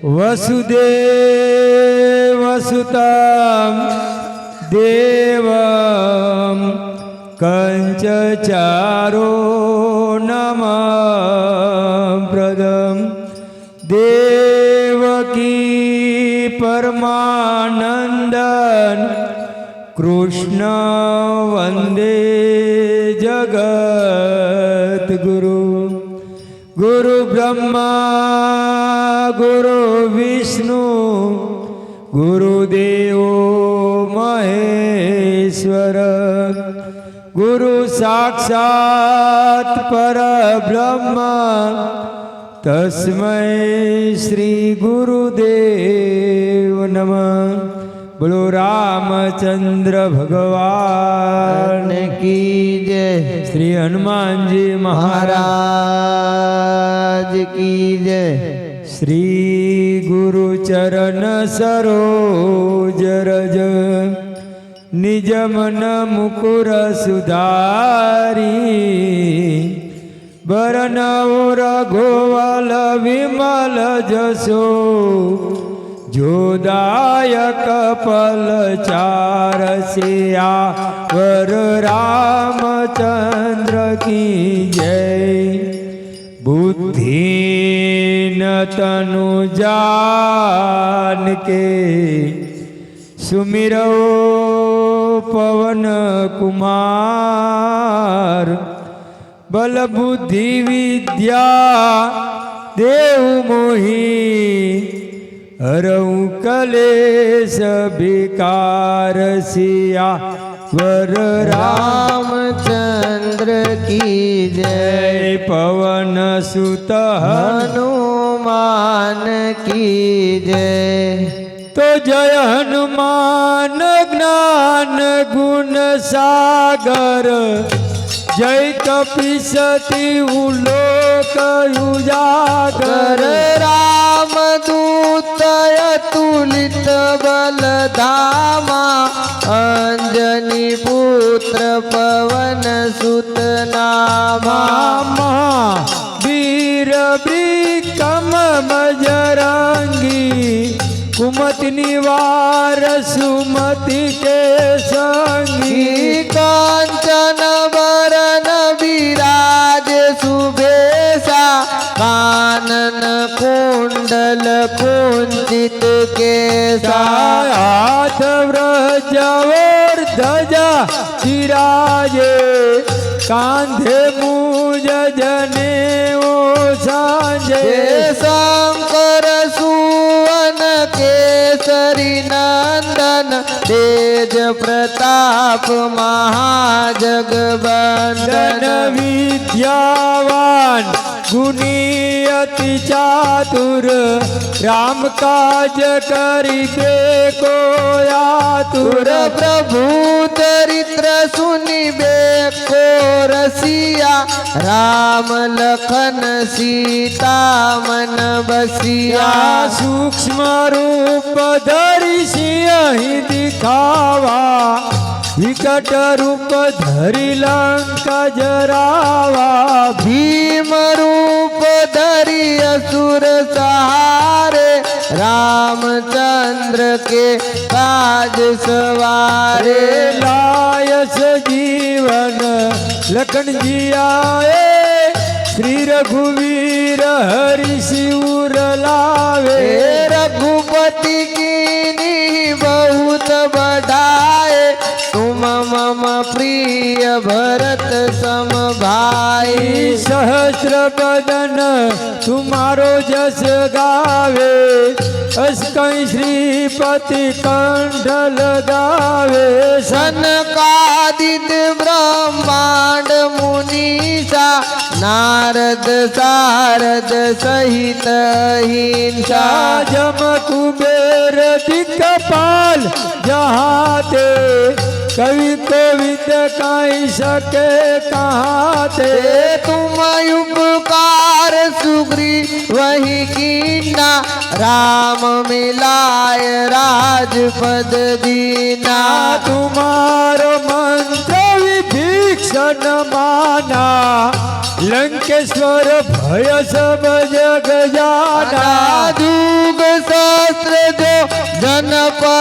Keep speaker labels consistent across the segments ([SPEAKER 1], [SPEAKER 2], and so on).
[SPEAKER 1] वसुदेवसुतं देवं कंचचारो नमः प्रदं देवकी परमानंदन कृष्ण वंदे जगत गुरु गुरु ब्रह्मा गुरु विष्णु गुरुदेव महेश्वर गुरु साक्षात् परब्रह्म तस्मै श्री गुरुदेव नमः। बोलो रामचंद्र भगवान
[SPEAKER 2] की जय।
[SPEAKER 1] श्री हनुमान जी
[SPEAKER 2] महाराज की जय।
[SPEAKER 1] श्री गुरु चरण सरोज रज निज मन मुकुर सुधारी बरनौ रघुवल विमल जसो जोदायक पल चार सिया वर रामचंद्र की जय। बुद्धिन तनु जान के सुमिरो पवन कुमार बल बुद्धि विद्या देव मोहि हरऊ कलेश विकार सिया वर
[SPEAKER 2] रामचंद्र की जय।
[SPEAKER 1] पवन सुत
[SPEAKER 2] हनुमान की जय।
[SPEAKER 1] तो जय हनुमान ज्ञान गुण सागर जय कपीसति उलोक उजागर
[SPEAKER 2] रामदूत अतुलित बल धामा अंजनी पुत्र पवन सुत नामा
[SPEAKER 1] वीर विक्रम बजरंगी कुमति निवार सुमति के संगी
[SPEAKER 2] कांचन वरन विराज सुबेसा कानन कुंडल कुंचित केसा
[SPEAKER 1] हाथ व्रज और ध्वजा विराजे कांधे मूज जनेऊ सांजे
[SPEAKER 2] शंकर सुवन केसरी नंदन तेज प्रताप महाजगवंदन
[SPEAKER 1] विद्यावान गुणी अति चातुर राम काज करिबे को आतुर
[SPEAKER 2] प्रभु चरित्र सुनिबे को रसिया राम लखन सीता मन बसिया
[SPEAKER 1] सूक्ष्म रूप धरि सिंह दिखावा विकट रूप धरि लंका जरावा
[SPEAKER 2] भीम रूप धरि असुर सहारे रामचंद्र के काज सवारे
[SPEAKER 1] लायस जीवन लखन जी आए श्री रघुवीर हरि शिवर लावे
[SPEAKER 2] रघुपति की बहुत बढ़ाए तुम मम प्रिय भरत सम भाई
[SPEAKER 1] सहस्र बदन तुम्हारो जस गावे अस कहीं श्रीपति कंठ लगावे
[SPEAKER 2] सनकादिक ब्रह्मांड मुनीसा नारद सारद सहित हिंसा
[SPEAKER 1] जम कुबेर दिक्पाल जहाँ ते कवि कोविद काई सके कहाँ ते
[SPEAKER 2] तुम उपकार सुग्री वही कीना राम मिलाय राजपद दीना
[SPEAKER 1] तुम्हारो मंत्र विभीषण माना लंकेश्वर भय सब जग जाना
[SPEAKER 2] जुग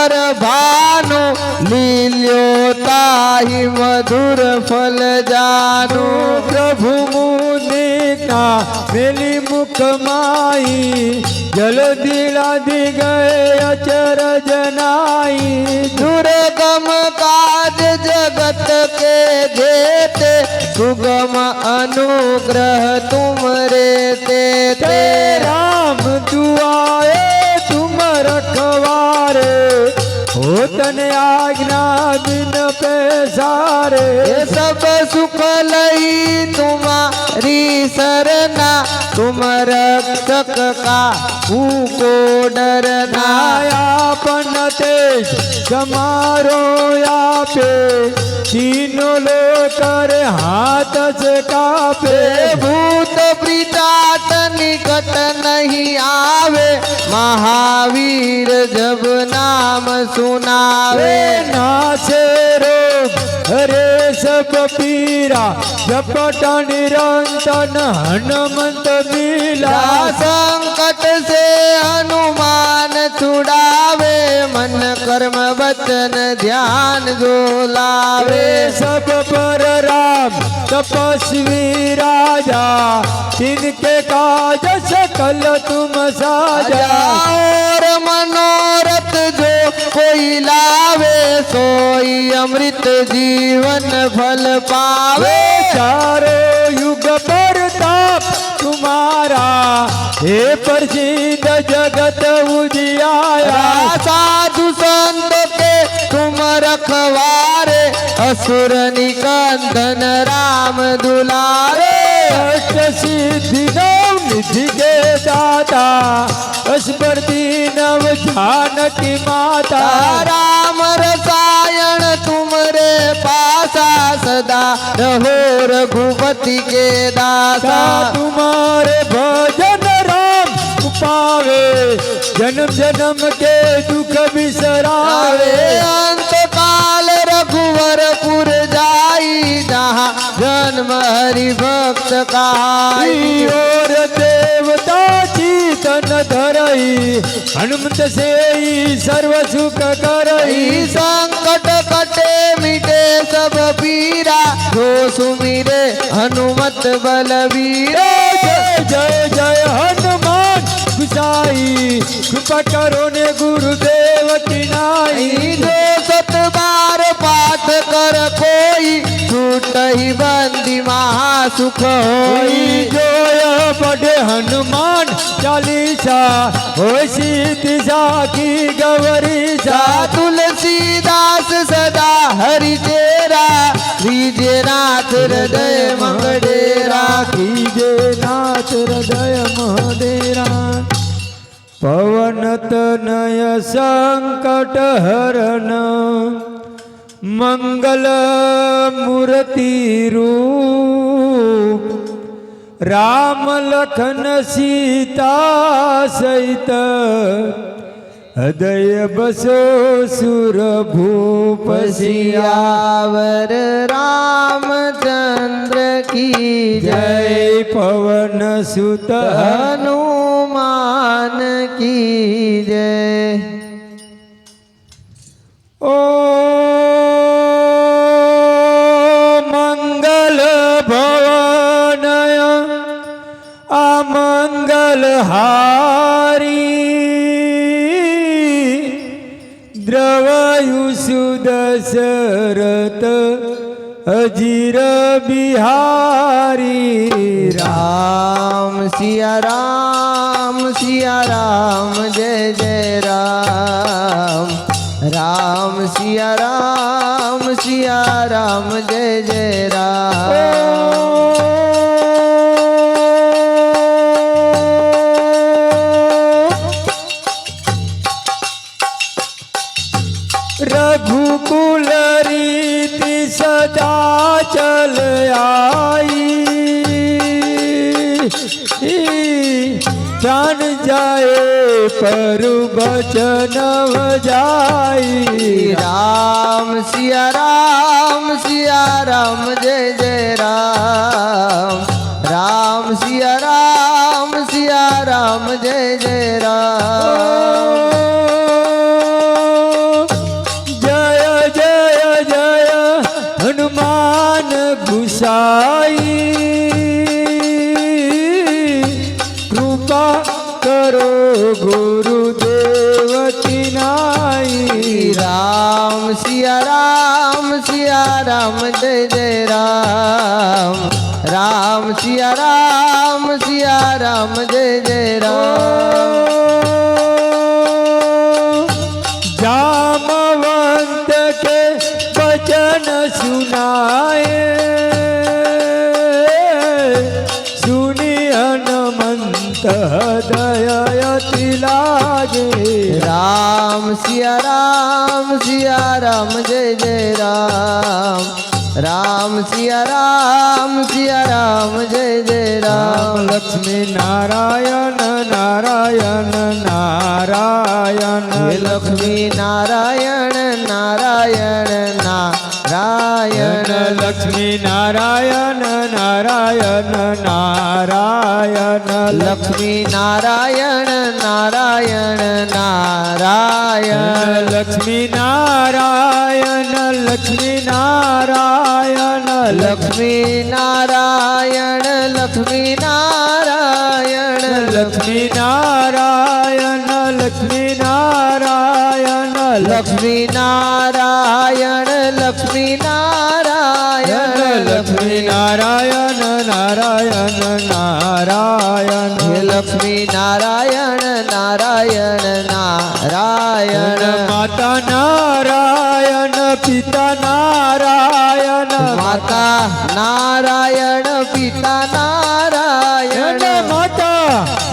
[SPEAKER 2] पर भानु लील्यो ताहि मधुर फल जानु
[SPEAKER 1] प्रभु मुनिका मेली मुख माई जल दिला दी गए अचर जनाई
[SPEAKER 2] दुर्गम काज जगत के जेते सुगम अनुग्रह तुम रे ते
[SPEAKER 1] ते राम दुआए तुम रखवारे हो तन आज्ञा बिन पैसारे
[SPEAKER 2] ये सब सुख लई तुम्हारी सरना तुम रक्षक का को डरना
[SPEAKER 1] नायापन तेज समारो पे तीनों लोग कर हाथ से कापे
[SPEAKER 2] भूत प्रीतात निकट नहीं आवे महावीर जब नाम सुनावे
[SPEAKER 1] नासे रोग हरे सब पीरा जपट निरंतन हनुमंत मिला
[SPEAKER 2] संकट से हनुमान छुड़ावे मन कर्म वचन ध्यान जो लावे
[SPEAKER 1] सब पर राम तपस्वी राजा तिनके काज सकल तुम साजा
[SPEAKER 2] और मनोरथ जो कोई लावे सोई अमृत जीवन फल पावे
[SPEAKER 1] चारों युग प्रताप तुम्हारा हे प्रसिद्ध जगत उजियारा
[SPEAKER 2] साधु संत के तुम रखवारे असुर निकंदन राम दुलारे
[SPEAKER 1] अष्ट सिद्धि नव निधि के दाता अस्पर्धी नव जानकी माता
[SPEAKER 2] राम रसायन तुम रे पासा सदा रहो रघुपति के दासा
[SPEAKER 1] तुम्हारे भजन राम पावे जन्म जन्म के दुख बिसरावे
[SPEAKER 2] अंत काल रघुवरपुर जाई जहाँ जन्म हरि भक्त कहाई
[SPEAKER 1] और देवता चीतन धरई हनुमत से ही सर्व सुख करई
[SPEAKER 2] संकट कटे मिटे सब पीरा जो सुमिरे हनुमत बलवीरा
[SPEAKER 1] जय जय जय हनुमान गुसाई कृपा करो ने गुरुदेव की नाई
[SPEAKER 2] जो सत बार पाठ कर कोई छूट ही बंदी महासुख होई
[SPEAKER 1] जो यह पढ़े हनुमान चालीसा हो सीति की गौरीसा
[SPEAKER 2] तुलसीदास सदा हरि तेरा लीजे नाथ हृदय मंगडेरा
[SPEAKER 1] कीजे नाथ हृदय महदेरा पवन तनय संकट हरण मंगल मूर्ति रूप राम लखन सीता सहित हृदय बसो सुर भूप
[SPEAKER 2] सियावर रामचंद्र की
[SPEAKER 1] जय पवन सुत
[SPEAKER 2] हनुमान की जय
[SPEAKER 1] ओ मंगल भवनय अमंगल हारी द्रवयु सुदशरथ अजीर बिहारी
[SPEAKER 2] राम सिया राम जय जय राम राम सिया राम जय जय राम
[SPEAKER 1] रघुकुल रीति सदा चल आई जान जाए पर बचन जाई
[SPEAKER 2] राम सिया राम जय जय राम राम सिया राम जय जय राम
[SPEAKER 1] गुरुदेव की नाई।
[SPEAKER 2] राम सिया राम जय जय राम। राम सिया राम जय जय राम।
[SPEAKER 1] जामवंत के वचन सुनाए, सुनी हनुमंत हृदय अति लागे।
[SPEAKER 2] राम सिया राम जय जय राम। राम सिया राम जय जय राम।
[SPEAKER 1] लक्ष्मी नारायण नारायण नारायण।
[SPEAKER 2] हे लक्ष्मी नारायण नारायण नारायण।
[SPEAKER 1] लक्ष्मी नारायण नारायण नारायण।
[SPEAKER 2] लक्ष्मी नारायण नारायण नारायण।
[SPEAKER 1] लक्ष्मी नारायण लक्ष्मी नारायण।
[SPEAKER 2] लक्ष्मी नारायण लक्ष्मी नारायण।
[SPEAKER 1] लक्ष्मी नारायण लक्ष्मी नारायण।
[SPEAKER 2] लक्ष्मी नारायण लक्ष्मी नारायण।
[SPEAKER 1] लक्ष्मी नारायण नारायण नारायण।
[SPEAKER 2] हे लक्ष्मी नारायण नारायण नारायण।
[SPEAKER 1] माता नारायण पिता नारायण।
[SPEAKER 2] माता नारायण पिता नारायण।
[SPEAKER 1] माता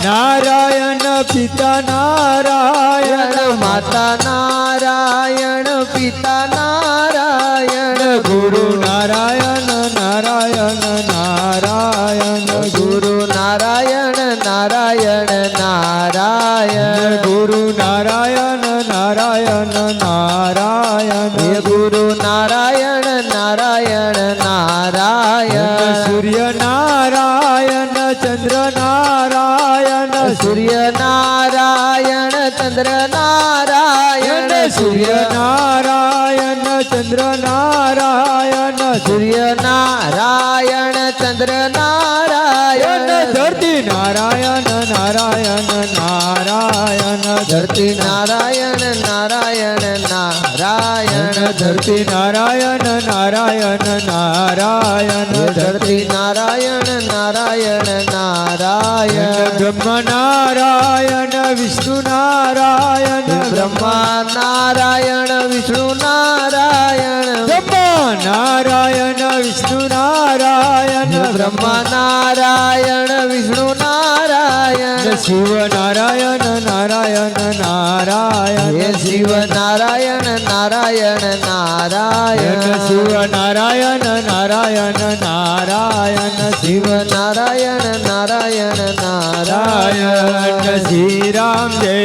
[SPEAKER 1] नारायण पिता नारायण।
[SPEAKER 2] माता नारायण पिता नारायण।
[SPEAKER 1] गुरु नारायण नारायण नारायण।
[SPEAKER 2] गुरु नारायण नारायण नारायण।
[SPEAKER 1] गुरु नारायण नारायण नारायण।
[SPEAKER 2] हे गुरु नारायण नारायण नारायण।
[SPEAKER 1] सूर्य नारायण चंद्र नारायण।
[SPEAKER 2] सूर्य नारायण चंद्र नारायण।
[SPEAKER 1] सूर्य नारायण चंद्र नारायण।
[SPEAKER 2] सूर्य नारायण चंद्र नारायण।
[SPEAKER 1] धरती नारायण नारायण नारायण।
[SPEAKER 2] धरती नारायण नारायण नारायण।
[SPEAKER 1] धरती नारायण नारायण नारायण।
[SPEAKER 2] धरती नारायण नारायण नारायण।
[SPEAKER 1] ब्रह्म नारायण विष्णु नारायण।
[SPEAKER 2] ब्रह्मा नारायण विष्णु नारायण।
[SPEAKER 1] ब्रह्मा नारायण विष्णु नारायण।
[SPEAKER 2] ब्रह्मा नारायण विष्णु नारायण।
[SPEAKER 1] शिव नारायण नारायण नारायण।
[SPEAKER 2] हे शिव नारायण नारायण नारायण।
[SPEAKER 1] शिव नारायण नारायण नारायण।
[SPEAKER 2] शिव नारायण नारायण नारायण।
[SPEAKER 1] श्री राम जय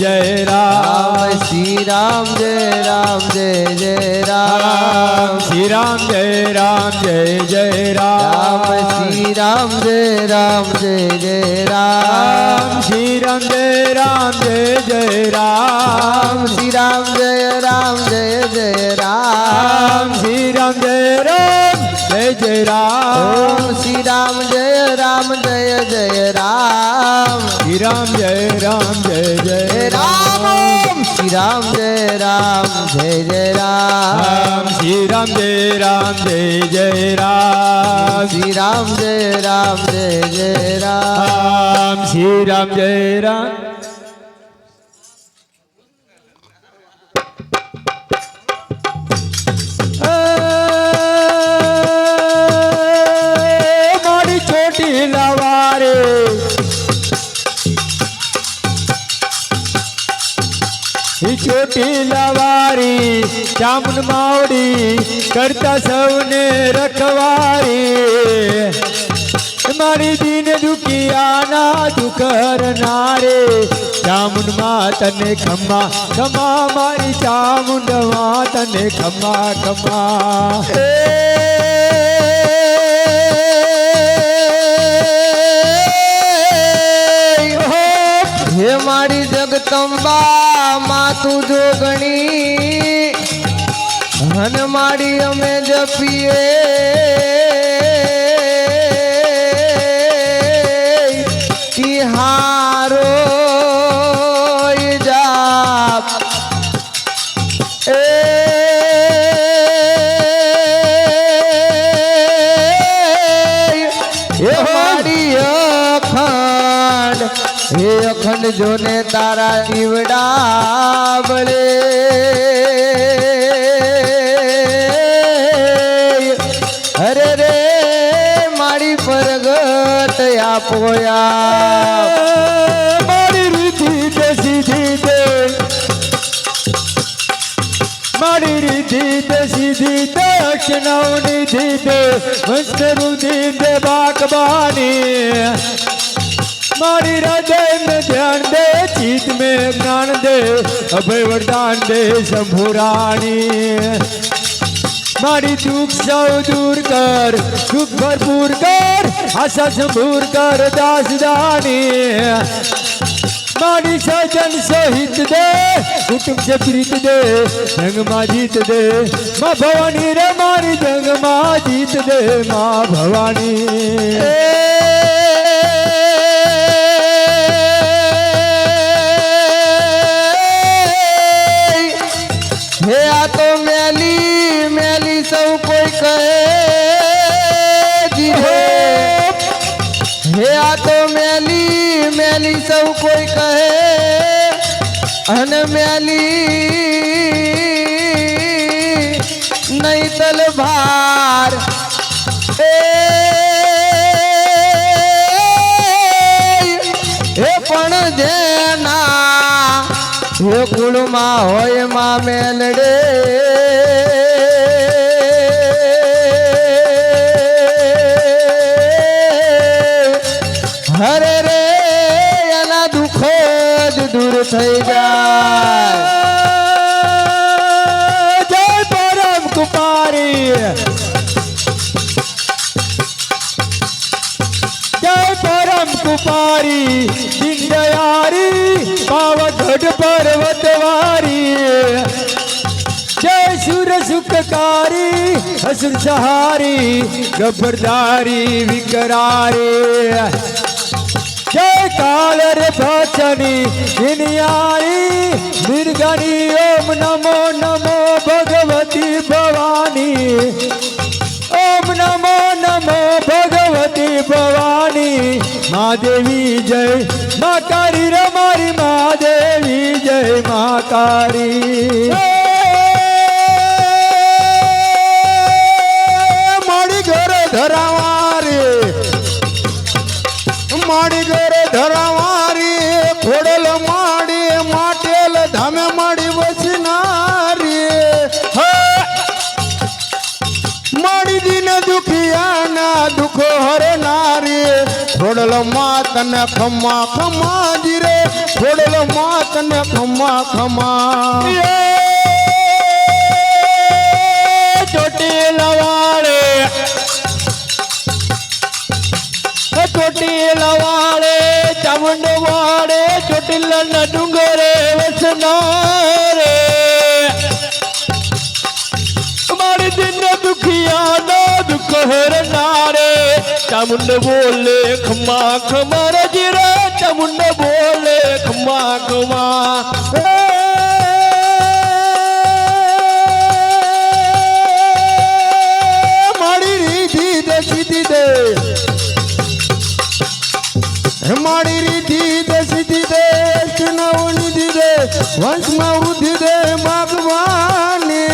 [SPEAKER 1] जय राम।
[SPEAKER 2] श्री राम जय जय राम।
[SPEAKER 1] श्री राम जय जय राम।
[SPEAKER 2] श्री राम जय जय राम।
[SPEAKER 1] श्री राम जय जय राम।
[SPEAKER 2] श्री राम जय जय राम।
[SPEAKER 1] श्री राम जय जय राम।
[SPEAKER 2] ओम श्री राम जय जय राम।
[SPEAKER 1] श्री राम जय जय
[SPEAKER 2] राम। ओम श्री राम जय जय राम।
[SPEAKER 1] श्री राम जय जय राम।
[SPEAKER 2] श्री राम जय जय राम।
[SPEAKER 1] श्री राम जय राम। मारी छोटी लवारे छोटी लवारी चामुन मावड़ी करता सौने रखवारी। मारी दीन दुखिया ना दुखर नारे चामुंड मातने खम्मा खम्मा मारी चामुंड मातने खम्मा खम्मा।
[SPEAKER 2] हे मारी जगदंबा मातु जोगणी हन मारी अमे जपिए तिहारो જોને તારા દીવડા બળે અરે રે મારી પરગટ આપોયા
[SPEAKER 1] મારી રીતિ તે સીધી તે મારી રીતિ તે સીધી તે અક્ષનવની ધીતે વંશરુધી તે બાકબાની मारी हृदय में ध्यान दे चित में ज्ञान दे अभय वरदान दे शंभुरानी मारी दुख सब दूर कर दुख भरपूर कर आशा संभूर कर दासदानी मारी सजन सहित दे कुटुंब से प्रीत दे जंग माँ जीत दे माँ भवानी रे मारी जंग माँ जीत दे माँ भवानी
[SPEAKER 2] हे आ तो मैली मैली सब कोई कहे जी हे आ तो मैली मैली सब कोई कहे अन मैली नहीं तलवार हे पण जेना हे कुल मां होय मां मेलडे हरे रे एना दुख ज दूर થઈ જાય
[SPEAKER 1] जय परम कुमारी जय परम कुमारी दीनदयारी पावगढ़ पर्वतवारी जय सुर सुखकारी असुर सहारी गब्बरदारी विकरारी जय कालर भचनी दिनियाई मिर्गनी ओम नमो नमो भगवती भवानी ओम नमो नमो भगवती भवानी माँ देवी जय माँ कारी रे मारी माँ देवी जय माँ कारी
[SPEAKER 2] माड़ी घर धरावारी माड़ी घर धरावारी खोडल माड़ी माटेल धामे माड़ी बसनारी माड़ी दिन दुखिया ना दुख हरनारी खोडल मात ने खम्मा खम्मा जीरे खोडल मात ने खम्मा खम्मा
[SPEAKER 1] चोटी लवाड़े चोटी लवाड़े चामुंड वाड़े चोटिल न डूंगरे वसनारे मारी दिन दुखिया ना दुख हरनारे चामुंड बोले खम्मा खम्मा रजिरे चामुंड बोले खम्मा खम्मा
[SPEAKER 2] माड़ी रीति दे सीधी दे माड़ी रीति दे सीधी दे चुनावनी दी दे वंश में वृद्धि दे भगवानी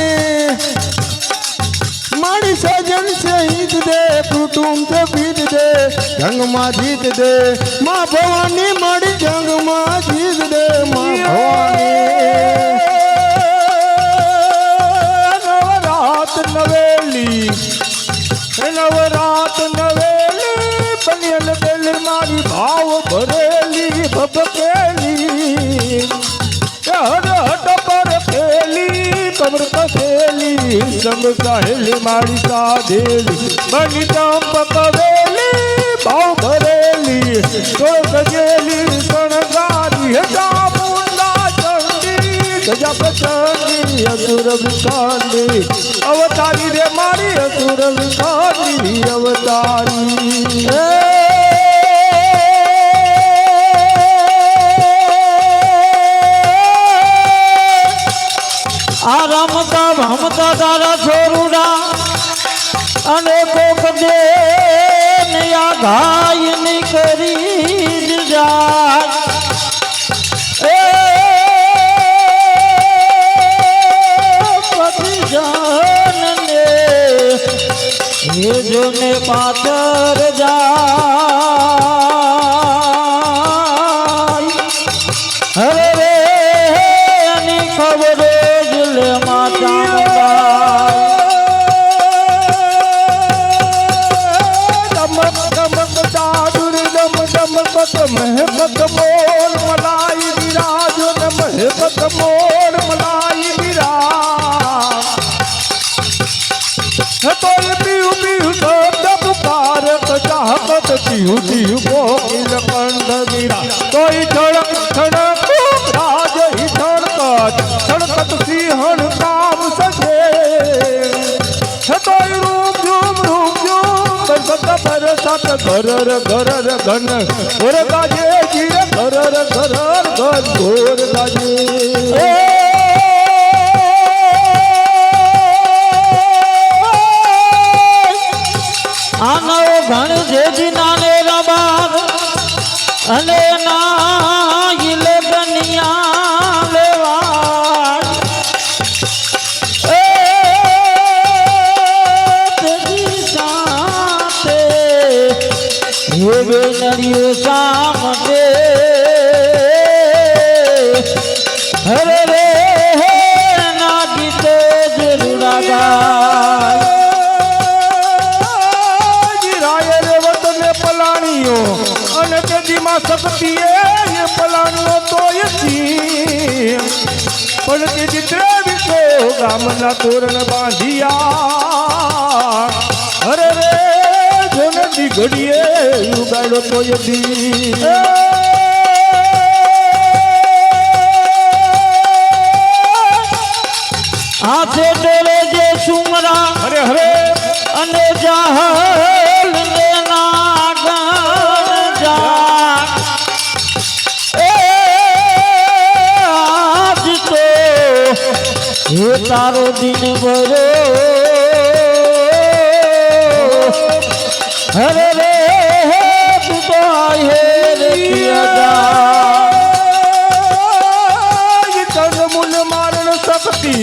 [SPEAKER 2] माड़ी सजन शहीद दे कुटुंब से पीत दे जंग माँ जीत दे माँ भवानी माड़ी जंग माँ जीत दे माँ भवानी
[SPEAKER 1] नवरात नवेली नवरात नवेली बनियल बेल मारी भाव भरेली भपकेली हर हट पर खेली कमर कसेली संग सहेली मारी साधेली बनी चंप कवेली भाव भरेली तो सजेली सणगारी हटा मुंडा चंडी गजब चंडी असुर विकांडी अवतारी रे मारी असुर विकांडी अवतारी आ रमता भमता तारा छोरुડા અનેકો કદે નયા ઘાય ની કરી જાય
[SPEAKER 3] પાછળ જાય હરે રે એની ખબર જ લે માતા
[SPEAKER 2] મહેબત મોર મલાઈ વિરાજ ને મહેબત મોર મલાઈ વિરાજ તોય પીયું પીયું શબ્દ પુકાર ચાહત જીવ જીવ કોકિલ કંઠ વીરા તોય ઝડક ઝડક રાજ હિ ધડકત ધડકત સિંહણ કામ સજે તોય રૂપ ઝૂમ બરસત બરસત ઘરર ઘરર ઘન ઘોર ગાજે જીરે ઘરર ઘરર ઘન ઘોર ગાજે
[SPEAKER 3] આનો ઘણ જેજી નાને રબાર અને ના ગિલે બનિયા લેવા એ તેજી સાથે હે બેનરિયો સામટે હરે રે ના ગીતે જરૂરા ગાય
[SPEAKER 2] અને તેજીમાં શક્તિ એ પલાણીઓ તોય પણ તેજી ત્રેવીસો ગામના તોરણ બાંધિયા અરે રે જોને દીઘડીએ ઉગાડો તોય દી
[SPEAKER 3] હાથે ડોલે જે સુમરા
[SPEAKER 2] અરે હરે
[SPEAKER 3] અને જાહલ ને નાગણ જા એ આજ તો હે તારો દિન ભરો હરે રે તું તો હે રે
[SPEAKER 2] મૂલ મારણ શક્તિ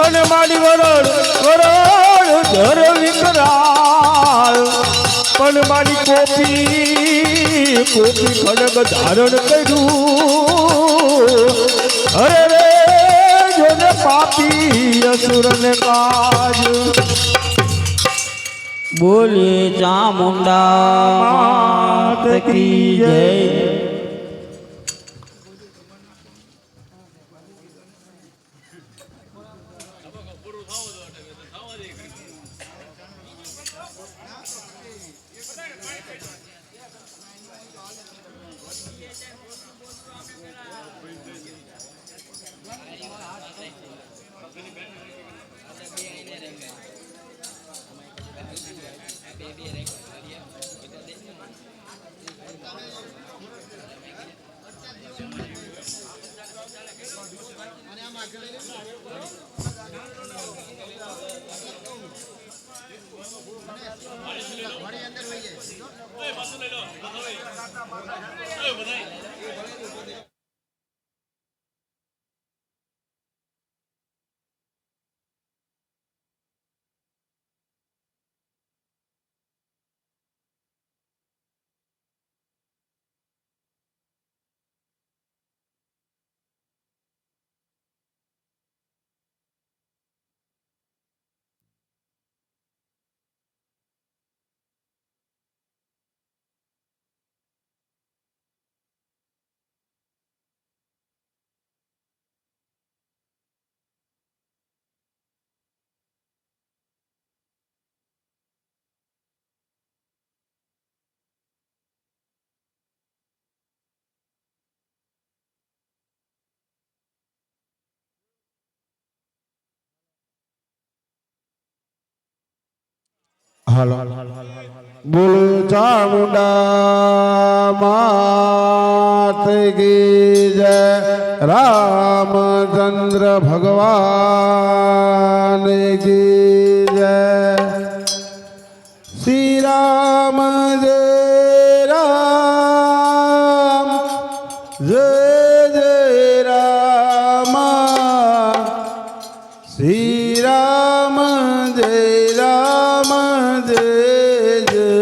[SPEAKER 2] અને મારી વરણ વરણ ધર વિકરાળ પણ મારી કોપી કોપી ખડગ ધારણ કર્યું અરે રે જોને પાપી અસુર ને કાજ
[SPEAKER 3] બોલે ચામુંડા માત કી જય
[SPEAKER 2] હાલો બોલો ચામુંડા માત કી જય રામચંદ્ર ભગવાન કી જય શ્રી રામ જય રામ જય જય રામ શ્રી રામ જય રામ જય જય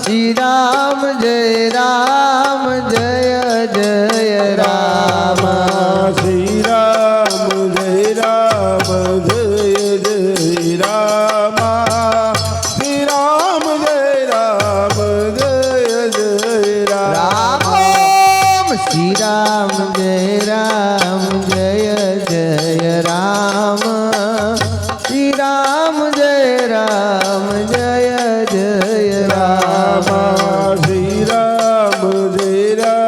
[SPEAKER 3] श्री राम जय राम जय जय राम
[SPEAKER 2] श्री राम जय राम जय जय राम श्री राम जय राम जय जय राम
[SPEAKER 3] राम श्री राम जय राम जय जय राम श्री राम जय राम जय जय राम
[SPEAKER 2] श्री राम जय राम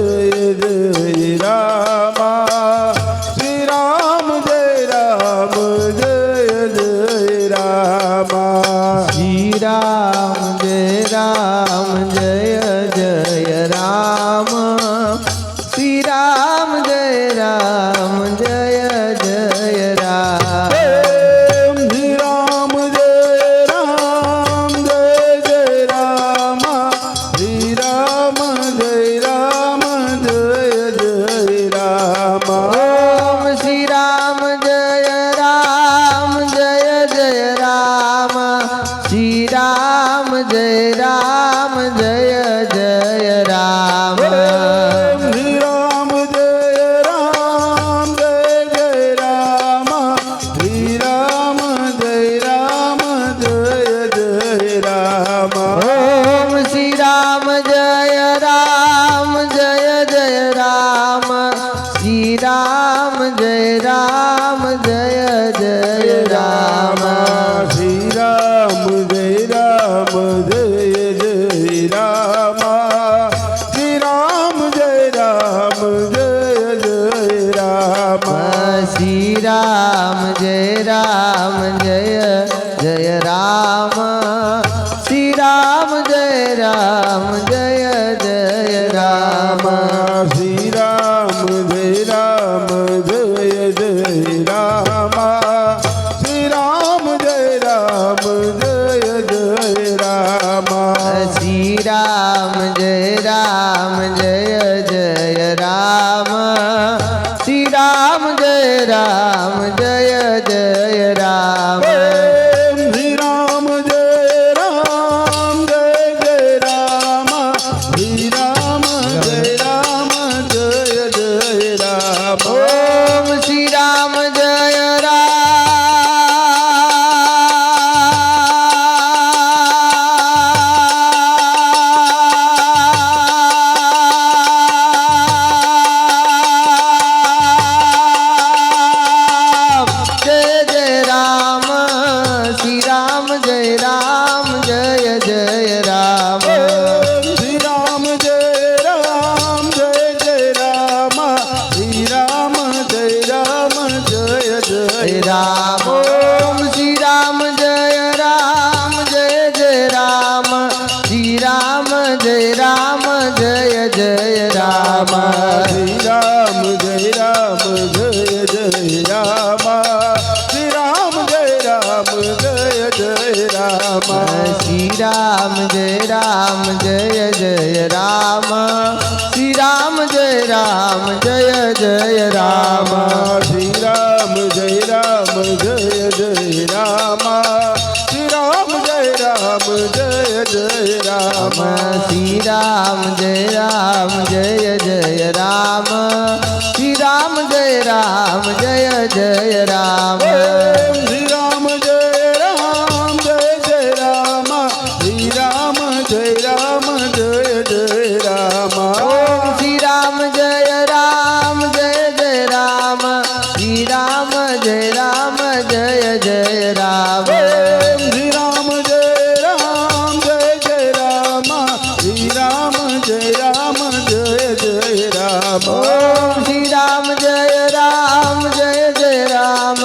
[SPEAKER 2] जय जय राम श्री राम जय राम जय जय राम
[SPEAKER 3] श्री राम जय राम जय जय राम श्री राम जय राम जय जय राम
[SPEAKER 2] श्री राम जय राम जय जय राम श्री राम जय राम जय जय राम
[SPEAKER 3] ओम श्री राम जय राम जय जय राम श्री राम जय राम जय जय राम
[SPEAKER 2] श्री राम जय राम जय जय राम श्री राम जय राम जय जय राम
[SPEAKER 3] ओम श्री राम जय राम जय जय राम श्री राम जय राम जय जय राम
[SPEAKER 2] श्री राम जय राम जय जय राम श्री राम जय राम जय जय राम
[SPEAKER 3] श्री राम जय राम जय जय राम श्री राम जय राम जय जय राम
[SPEAKER 2] श्री राम जय राम जय जय राम श्री राम जय राम जय जय राम
[SPEAKER 3] श्री राम जय राम जय जय राम श्री राम जय राम जय जय राम
[SPEAKER 2] श्री राम जय राम जय जय राम श्री राम जय राम जय जय राम
[SPEAKER 3] ओम श्री राम जय राम जय जय राम श्री राम जय राम जय जय राम
[SPEAKER 2] श्री राम जय राम जय जय राम श्री राम जय राम जय जय
[SPEAKER 3] राम ओम श्री राम जय राम जय जय राम श्री राम जय राम जय जय राम
[SPEAKER 2] श्री राम जय राम जय जय राम श्री राम जय राम जय जय राम
[SPEAKER 3] श्री राम जय राम जय जय राम श्री राम जय राम जय जय राम
[SPEAKER 2] श्री राम जय राम जय जय राम श्री राम जय राम जय जय राम
[SPEAKER 3] श्री राम जय राम जय जय राम श्री राम जय राम जय जय राम
[SPEAKER 2] श्री राम जय राम जय जय राम श्री राम जय राम जय जय राम
[SPEAKER 3] ओम श्री राम जय राम जय जय राम श्री राम जय राम जय जय राम
[SPEAKER 2] श्री राम जय राम जय जय राम श्री राम जय राम जय जय राम
[SPEAKER 3] ओम श्री राम जय राम जय जय राम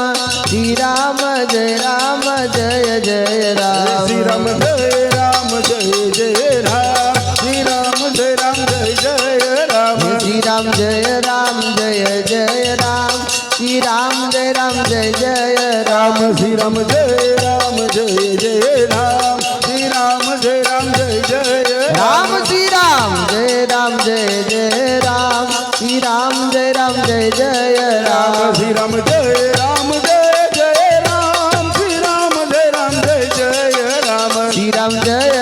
[SPEAKER 3] श्री राम जय राम जय जय राम
[SPEAKER 2] श्री राम जय राम जय जय राम श्री राम जय राम जय जय राम
[SPEAKER 3] श्री राम जय राम जय जय राम श्री राम जय राम जय जय राम
[SPEAKER 2] श्री राम जय राम जय जय राम श्री राम जय राम जय जय
[SPEAKER 3] राम श्री राम जय राम जय जय राम श्री राम जय राम जय जय राम
[SPEAKER 2] श्री राम जय राम जय जय राम श्री राम जय राम जय जय राम
[SPEAKER 3] श्री राम जय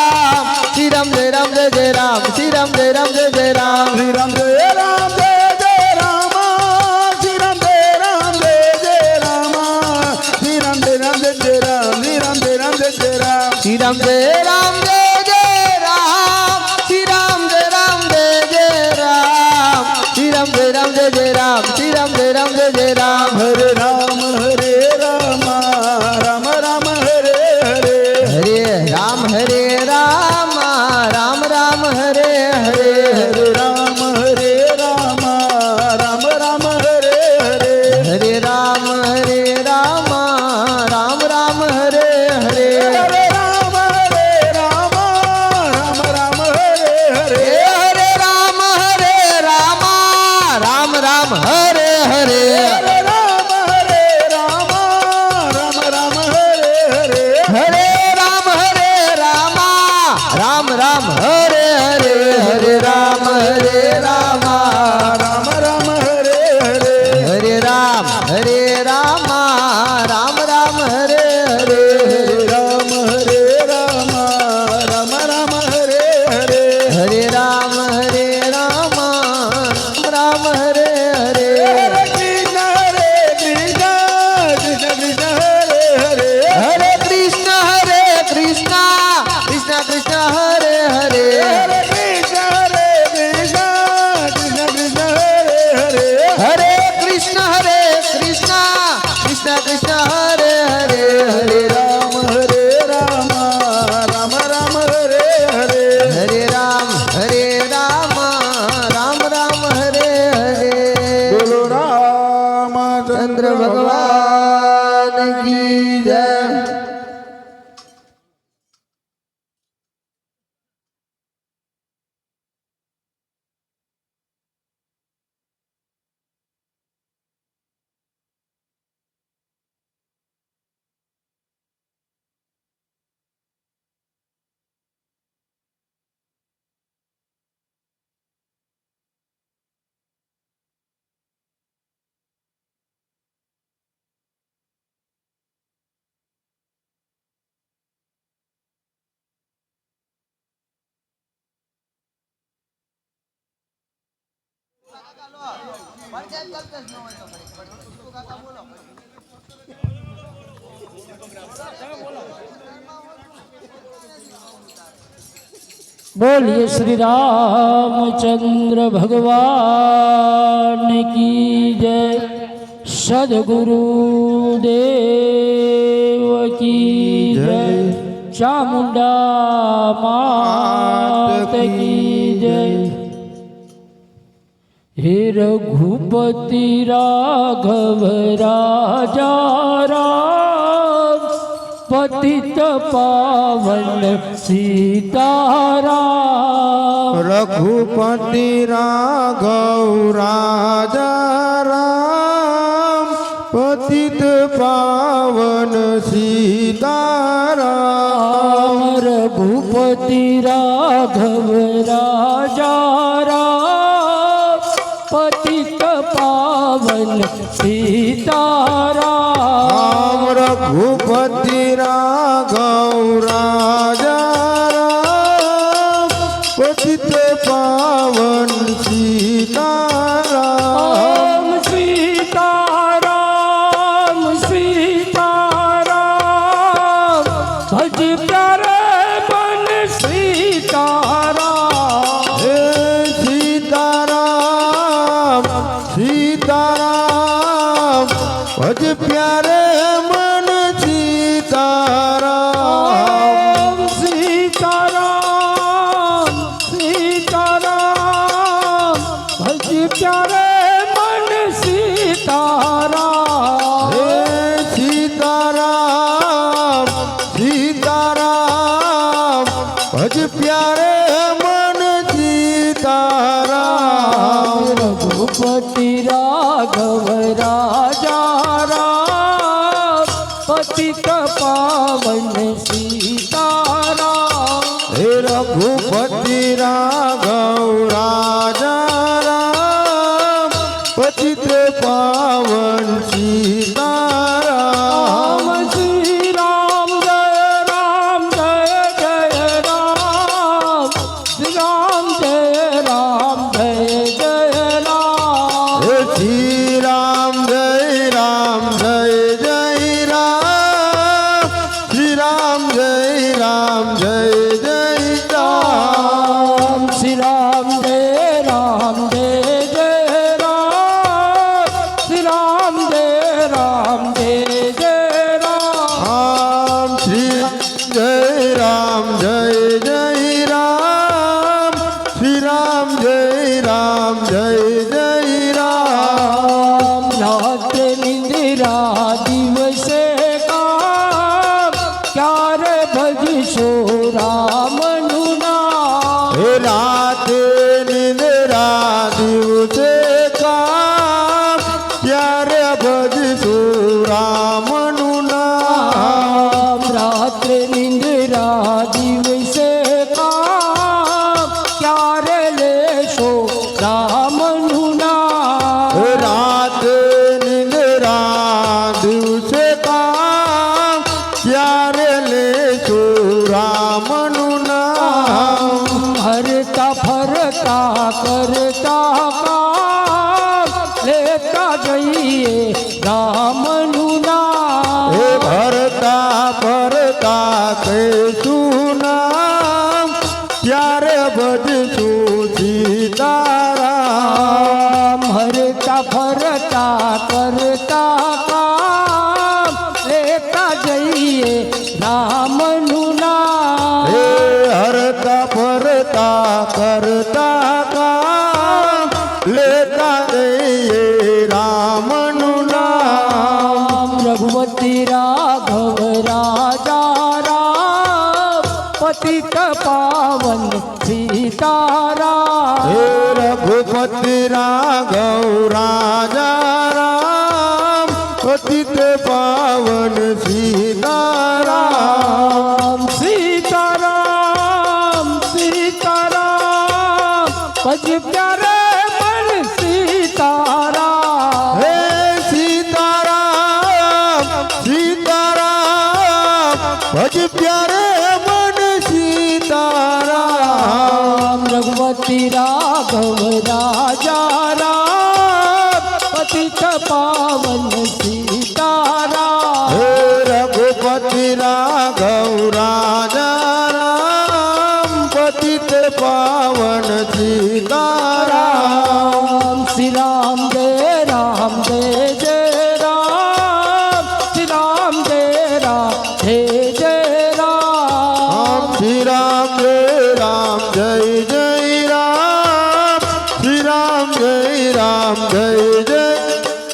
[SPEAKER 3] जय जय राम
[SPEAKER 2] श्री राम जय राम जय जय राम श्री राम जय राम जय जय राम श्री राम जय राम जय जय राम श्री राम जय राम जय जय राम
[SPEAKER 3] श्री राम जय राम जय जय राम श्री राम जय राम जय जय राम श्री राम जय राम जय जय राम श्री राम जय राम जय जय राम
[SPEAKER 2] हरे राम राम राम हरे हरे
[SPEAKER 3] हरे राम राम राम हरे हरे
[SPEAKER 2] हरे राम राम राम हरे हरे
[SPEAKER 3] हरे राम राम हरे हरे
[SPEAKER 2] हरे राम राम राम हरे हरे
[SPEAKER 3] हरे राम राम हरे हरे
[SPEAKER 2] हरे राम राम हरे हरे
[SPEAKER 3] हरे राम राम हरे हरे हरे राम
[SPEAKER 2] राम राम हरे हरे
[SPEAKER 3] हरे राम राम हरे हरे
[SPEAKER 2] राम राम हरे हरे
[SPEAKER 3] हरे राम राम हरे हरे
[SPEAKER 2] हरे कृष्ण कृष्ण कृष्ण हरे हरे
[SPEAKER 3] हरे कृष्ण कृष्ण कृष्ण हरे हरे
[SPEAKER 2] हरे कृष्ण कृष्ण कृष्ण हरे हरे
[SPEAKER 3] हरे कृष्ण कृष्ण कृष्ण हरे हरे हरे
[SPEAKER 2] राम राम हरे हरे
[SPEAKER 3] हरे राम राम हरे हरे
[SPEAKER 2] बोलो रामचंद्र
[SPEAKER 3] चंद्र भगवान की जय
[SPEAKER 1] बोलिए श्री रामचंद्र भगवान की जय सदगुरु देव की जय चामुंडा मात की जय हे रघुपति राघव राजा राम पतित पावन सीताराम
[SPEAKER 2] रघुपति राघव राजा राम पतित पावन सीताराम
[SPEAKER 1] रघुपति राघव राजा राम पतित पावन सीताराम
[SPEAKER 2] रघुपति राघव राजा राम पतित पावन सीताराम
[SPEAKER 1] सीताराम सीताराम भज प्यारे बन सीताराम
[SPEAKER 2] हे सीताराम सीताराम भज प्यारे मन सीताराम
[SPEAKER 1] सीताराम सीताराम भज प्यारे मन सीताराम
[SPEAKER 2] हे सीताराम सीताराम भज प्यारे मन सीताराम
[SPEAKER 1] रघुपति राघव राजा राम पतित पावन सीताराम
[SPEAKER 2] हे रघुपति राघव राजा राम पतित पावन सीताराम
[SPEAKER 1] श्री राम जय जय राम श्री राम जय राम
[SPEAKER 2] હે રાતે નિંદરા દિવસે કામ ત્યારે ભજશું રામનું નામ
[SPEAKER 1] રાત્રે નિંદ્રા દિવસે કામ ક્યારે લેશો રામનું નામ
[SPEAKER 2] રાતે નિંદરા દિવસે કામ ત્યારે લેશો રામનું નામ
[SPEAKER 1] હરતા ફરતા કરતા કામ લેતા જઈએ રામનું નામ
[SPEAKER 2] હે ભરતા ભરતા કહીશું નામ ત્યારે ભજશું સીતારામ
[SPEAKER 1] હરતા ફરતા કરતા કામ લેતા જઈએ રામનું નામ
[SPEAKER 2] હે હરતા ફરતા કરતા કામ લેતા જઈએ રામનું નામ
[SPEAKER 1] રઘુપતિ રાઘવ રાજા રામ પતિત પાવન સીતારામ
[SPEAKER 2] હે રઘુપતિ રાઘવ રાજા રામ પતિત પાવન સીતારામ
[SPEAKER 1] સીતારામ સીતારામ ભજ પ્યારે મન સીતારામ
[SPEAKER 2] હે સીતારામ સીતારામ ભજ પ્યારે મન સીતારામ
[SPEAKER 1] રઘુપતિ રાઘવ રાજા રામ પતિત પાવન સીતારામ
[SPEAKER 2] હે રઘુપતિ રાઘવ રાજા રામ પતિત પાવન સીતારામ
[SPEAKER 1] શ્રી રામ જય રામ જય જય રામ શ્રી રામ જય રામ જય જય રામ
[SPEAKER 2] શ્રી રામ જય રામ જય જય રામ શ્રી રામ જય રામ જય જય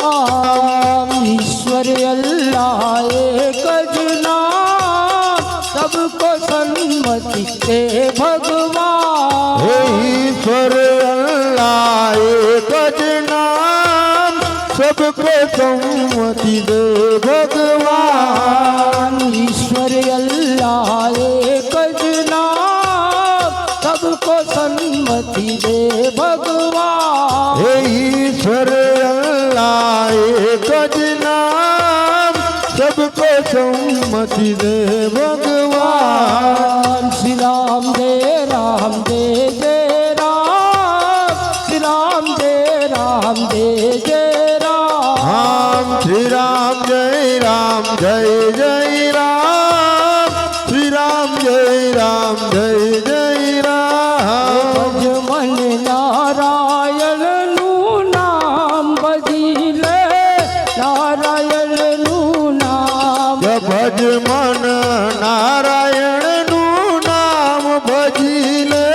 [SPEAKER 1] आम ईश्वर अल्लाह एक ज नाम सबको सन्मति दे भगवान
[SPEAKER 2] હે ઈશ્વર અલ્લાહ એક જ નામ સબકો સંમતિ દે ભગવાન
[SPEAKER 1] ईश्वर अल्लाह एक ज नाम सबको सन्मति दे भगवान
[SPEAKER 2] હે ઈશ્વર અલ્લાહ એક જ નામ સબકો સંમતિ દે ભગવાન
[SPEAKER 1] श्री राम जय राम जय जय राम श्री राम जय राम जय जय राम
[SPEAKER 2] રામ શ્રી રામ જય રામ જય જય રામ શ્રી રામ જય રામ જય જય રામ
[SPEAKER 1] ભજ મન નારાયણનું નામ ભજી લે નારાયણનું નામ
[SPEAKER 2] ભજ મન નારાયણનું નામ ભજી લે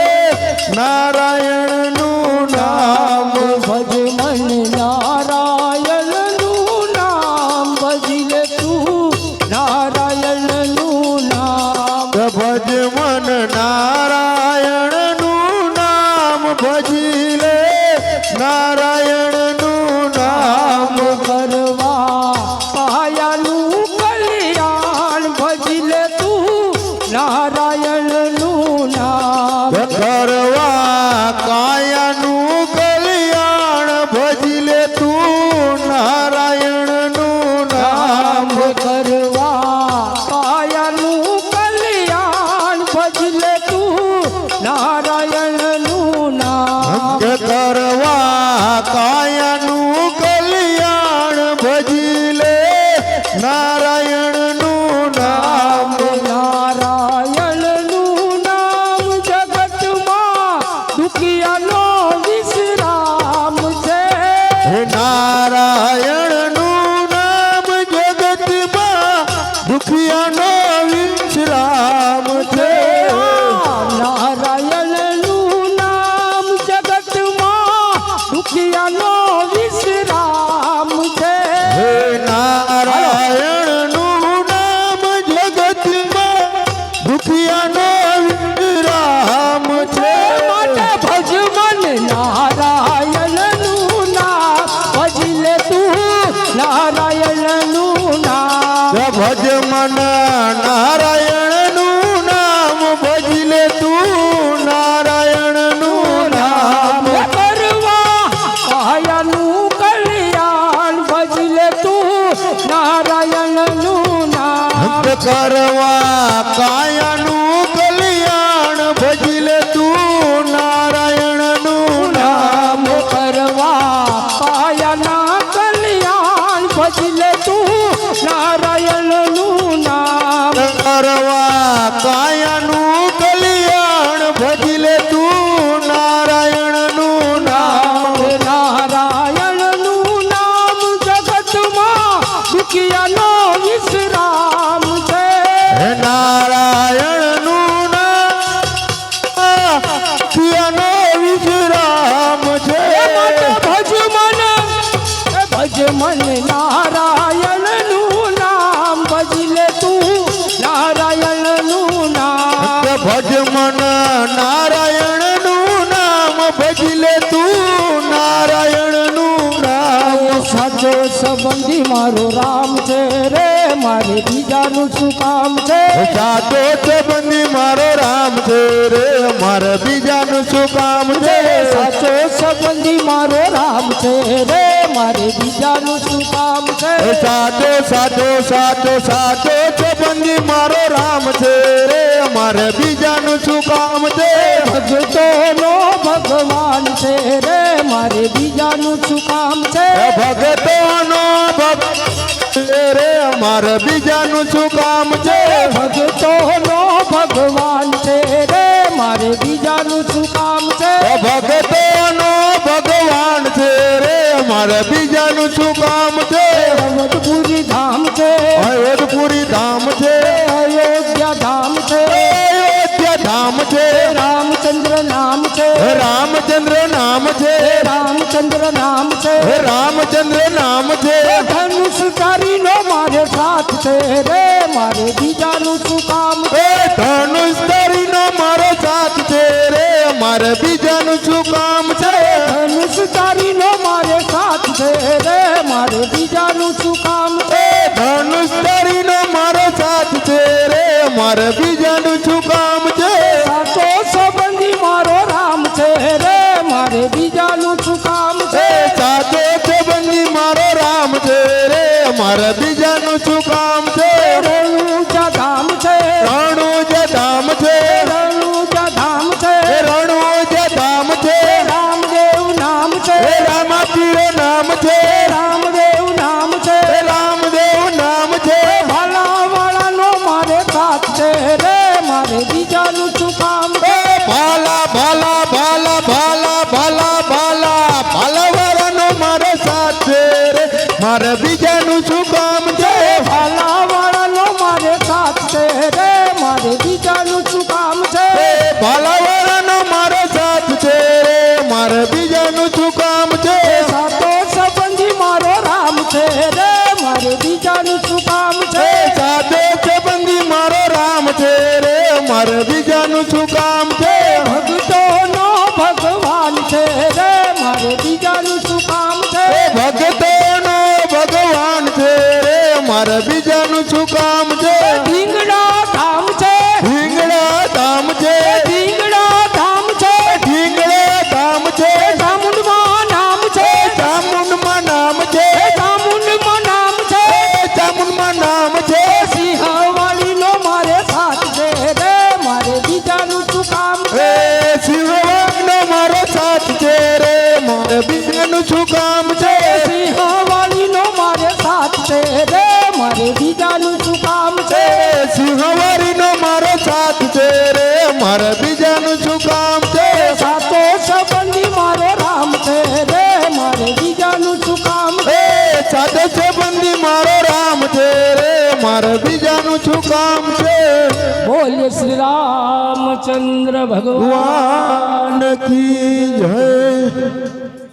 [SPEAKER 2] નારાયણનું નામ
[SPEAKER 1] ભજ મન નારાયણનું નામ ભજી લે તું નારાયણનું નામ
[SPEAKER 2] ભજ મન નારાયણનું નામ ભજી લે નારાયણનું નામ
[SPEAKER 1] કરવા પાયાનું કલ્યાણ ભજી લે તું નારાયણનું નામ
[SPEAKER 2] કરવા કાયાનું કલ્યાણ ભજી લે તું નારાયણનું નામ
[SPEAKER 1] કરવા પાયાનું કલ્યાણ ભજી લે તું નારાયણનું નામ
[SPEAKER 2] કરવા કાયાનું કલ્યાણ ભજી લે નારાયણનું નામ
[SPEAKER 1] નારાયણનું નામ જગતમાં દુખિયાનો વિશ્રામ છે
[SPEAKER 2] હે નારાયણનું નામ જગતમાં દુખિયાનો વિશ્રામ છે
[SPEAKER 1] નારાયણનું નામ જગતમાં દુખિયાનો
[SPEAKER 2] કરવા કાયાનું કલ્યાણ ભજી લે તું નારાયણનું નામ
[SPEAKER 1] કરવા કાયાના કલ્યાણ ભજલે તું નારાયણનું નામ
[SPEAKER 2] કરવા કાયાનું કલ્યાણ ભજી લે તું નારાયણનું નામ
[SPEAKER 1] નારાયણનું નામ જગતમાં દુખિયાનો વિશ્રામ છે
[SPEAKER 2] હે નારાયણનું નામ પિયાનો વિશ્રામ છે
[SPEAKER 1] એ માટે ભજ મન નારાયણનું નામ ભજલે તું નારાયણનું નામ
[SPEAKER 2] ભજ મન નારાયણનું નામ ભજી લે તું નારાયણનું નામ
[SPEAKER 1] સાચો સંબંધી મારો રામ છે રે મારે બીજાનું શું કામ છે
[SPEAKER 2] સાચો સંબંધી મારો રામ છે રે મારે બીજાનું શું કામ છે
[SPEAKER 1] સાચો સંબંધી મારો રામ છે રે મારે બીજાનું શું કામ છે
[SPEAKER 2] સાચો સાચો સાચો સાચો સંબંધી મારો રામ છે રે મારે બીજાનું શું કામ છે
[SPEAKER 1] ભગતોનો ભગવાન છે રે મારે બીજાનું શું કામ છે
[SPEAKER 2] ભગતોનો ભગત રે મારે બીજાનું શું કામ છે
[SPEAKER 1] ભગતોનો ભગવાન છે રે મારે બીજાનું શું કામ છે
[SPEAKER 2] ભગતોનો ભગવાન છે રે મારે બીજાનું શું કામ છે
[SPEAKER 1] અવધપુરી ધામ છે
[SPEAKER 2] અયોધપુરી ધામ છે
[SPEAKER 1] અયોધ્યા ધામ છે
[SPEAKER 2] અયોધ્યા ધામ છે
[SPEAKER 1] રામચંદ્ર નામ છે
[SPEAKER 2] રામચંદ્ર નામ છે
[SPEAKER 1] રામચંદ્ર નામ છે
[SPEAKER 2] રામચંદ્ર નામ છે
[SPEAKER 1] ધનુષકારીનો મારે સાથ છે રે મારે બીજાનું શું કામ છે
[SPEAKER 2] ધનુષધારીનો મારો સાથ છે રે મારે બીજાનું શું કામ છે
[SPEAKER 1] ધનુષકારીનો મારે સાથ છે રે મારે બીજાનું શું કામ છે
[SPEAKER 2] ધનુષધારીનો મારો સાથ છે રે મારે બીજાનું શું કામ છે
[SPEAKER 1] સાચો સંબંધી મારો રામ છે રે મારે બીજાનું શું કામ છે
[SPEAKER 2] સાચો સંબંધી મારો રામ છે રે મારે બીજાનું શું કામ છે
[SPEAKER 1] રણુજા ધામ છે
[SPEAKER 2] રણુજા ધામ છે
[SPEAKER 1] રણુજા ધામ છે
[SPEAKER 2] રણુજા ધામ છે
[SPEAKER 1] રામદેવ નામ છે
[SPEAKER 2] રામાપીર નામ છે
[SPEAKER 1] રામદેવ નામ છે
[SPEAKER 2] રામદેવ નામ છે
[SPEAKER 1] ભાલાવાળાનો મારે સાથ છે રે મારે બીજાનું શું કામ છે
[SPEAKER 2] ભાલા ભાલા ભાલા ભાલા ભાલા ભાલા ભાલાવાળાનો મારો સાથ છે રે મારે બીજાનું શું કામ છે
[SPEAKER 1] ભાલાવાળાનો મારે સાથ છે રે મારે બીજાનું શું કામ છે
[SPEAKER 2] ભાલાવાળાનો મારો સાથ છે રે મારે બીજાનું શું કામ છે
[SPEAKER 1] સાતો સંબંધી મારો રામ છે રે મારે બીજાનું શું કામ છે
[SPEAKER 2] સાચો સંબંધી મારો રામ છે રે મારે બીજાનું શું કામ છે
[SPEAKER 1] ભક્તોનો ભગવાન છે રે મારે બીજાનું શું કામ છે
[SPEAKER 2] ભક્તોનો ભગવાન છે રે મારે બીજાનું શું કામ છે
[SPEAKER 1] ઢીંગડા ધામ છે
[SPEAKER 2] ઢીંગડા ધામ છે
[SPEAKER 1] ઢીંગડા ધામ છે
[SPEAKER 2] ઢીંગડા ધામ છે
[SPEAKER 1] ચામુંડમાં નામ છે
[SPEAKER 2] ચામુંડમાં નામ છે
[SPEAKER 1] ચામુંડમાં નામ છે
[SPEAKER 2] ચામુંડમાં નામ છે
[SPEAKER 1] સિંહવાળીનો મારે સાથ છે રે મારે બીજાનું શું કામ છે
[SPEAKER 2] સિંહવાગનો મારો સાથ છે રે મારે બીજાનું શું કામ છે
[SPEAKER 1] સિંહવાળીનો મારે સાથ છે રે મારે બીજાનું શું કામ છે
[SPEAKER 2] સિંહવારીનો મારો સાથ છે રે મારે બીજાનું શું કામ છે
[SPEAKER 1] સાતો સંબંધી મારો રામ છે રે મારે બીજાનું શું કામ છે
[SPEAKER 2] સાચો સંબંધી મારો રામ છે રે મારે બીજાનું શું કામ છે
[SPEAKER 1] બોલે શ્રી રામચંદ્ર ભગવાન
[SPEAKER 2] ભગવાન કી જય